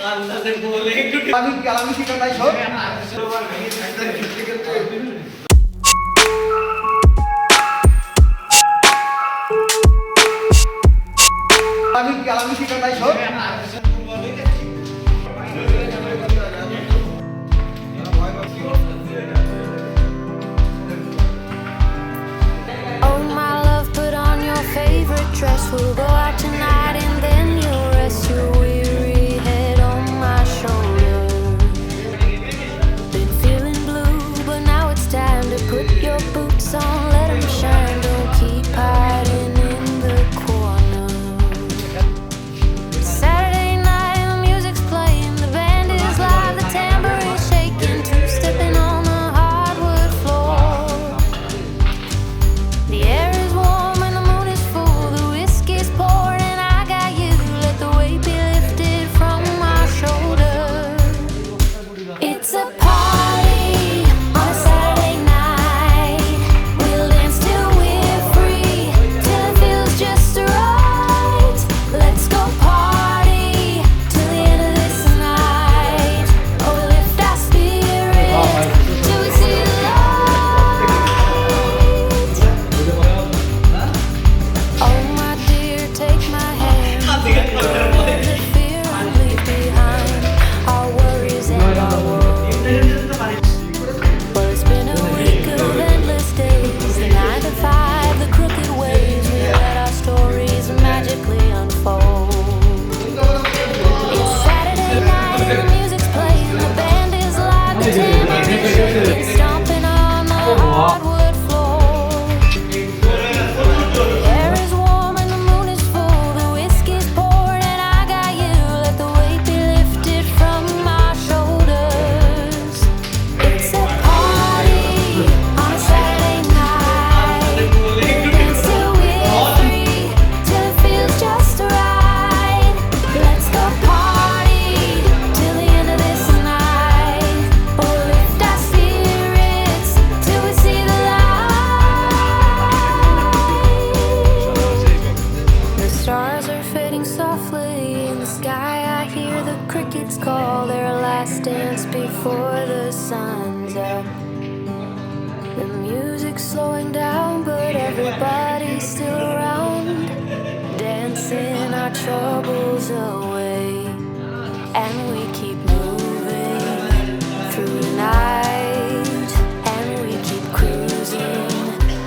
আমি ঠিকানায় সব আমি ঠিকানায় সব Dress, we'll go out tonight and then you'll rest your weary head on my shoulder. Been feeling blue, but now it's time to put your boots on, let them shine, don't keep hiding in the corner. Saturday night, the music's playing, the band is live, the tambourine's shaking, two-stepping on the hardwood floor. The air is warm and the moon is full, poured and I got you, let the weight be lifted from my shoulders. It's a party on a Saturday night, we'll dance till we're free, till it feels just right. Let's go party till the end of this night. Oh, we lift our spirits till we see the light. Oh my dear, take my hand, the fear I leave behind, our worries and our woes. Well, it's been a week of endless days, the 9 to 5, the crooked ways, we let our stories magically unfold. It's Saturday night and the music's playing, the band is live, the tambourine's shaking, stomping on the hardwood floor. The air is warm and the moon is full, the whiskey's poured and I got you, let the weight be lifted from my shoulders. It's a party on a Saturday night, dance till we're free, till it feels just right. Let's go party till the end of this night, we'll lift our spirits till we see the light. The stars are fading softly in the sky, I hear the crickets call their last dance before the sun's up. The music's slowing down, but everybody's still around, dancing our troubles away. And we keep moving through the night, and we keep cruising,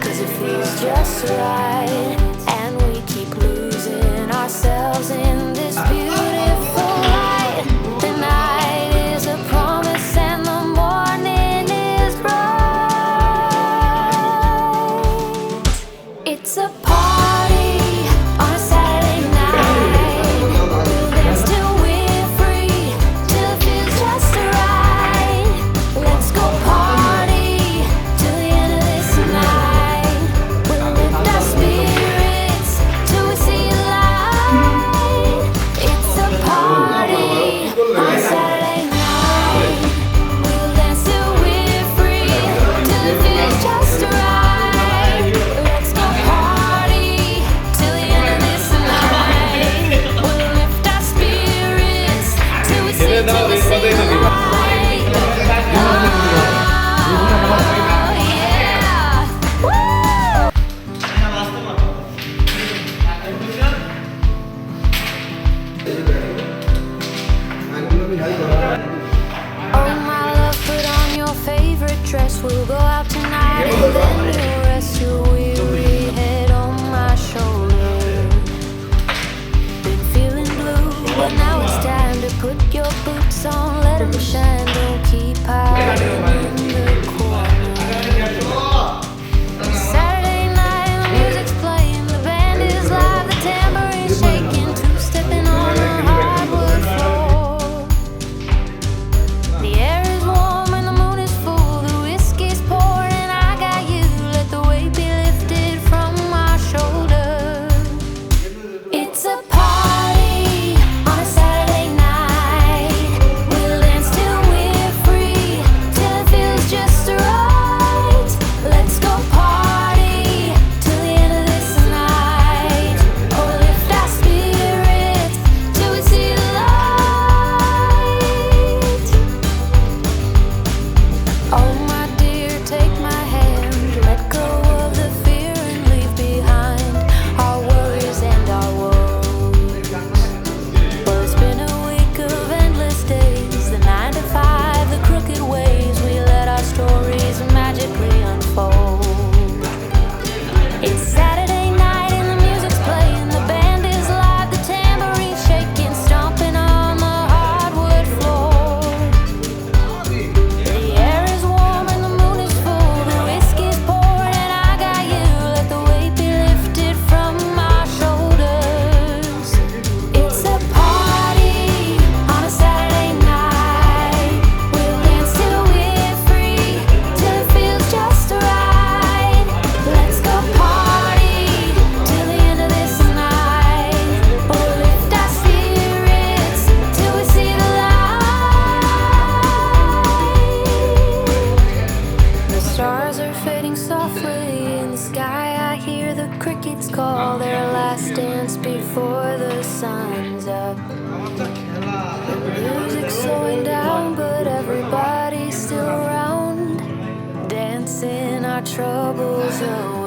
'cause it feels just right. And we keep losing ourselves in this beautiful light. The night is a promise and the morning is bright. It's a party on a Saturday night, we'll dance till we're free, till it feels just right. Let's go party till the end of this night, we'll lift our spirits till we see the light. It's a party on a Saturday night, we'll dance till we're free, till it feels just right. Let's go party till the end of this night, we'll lift our spirits till we see the light. Oh yeah, woo! Oh my love, put on your favorite dress, we'll go out tonight and then you'll rest your weary head on my shoulder. Been feeling blue, but now it's time to put your boots on, let them shine, don't keep hiding in the corner. Saturday night, the music's playing, the band is live, the tambourine's shaking, two-stepping on the hardwood floor. The air is warm and the moon is full, the whiskey's poured and I got you, let the weight be lifted from my shoulders. It's a party on a Saturday night, we'll dance till we're free, till it up. The music's slowing down, but everybody's still around, dancing our troubles away.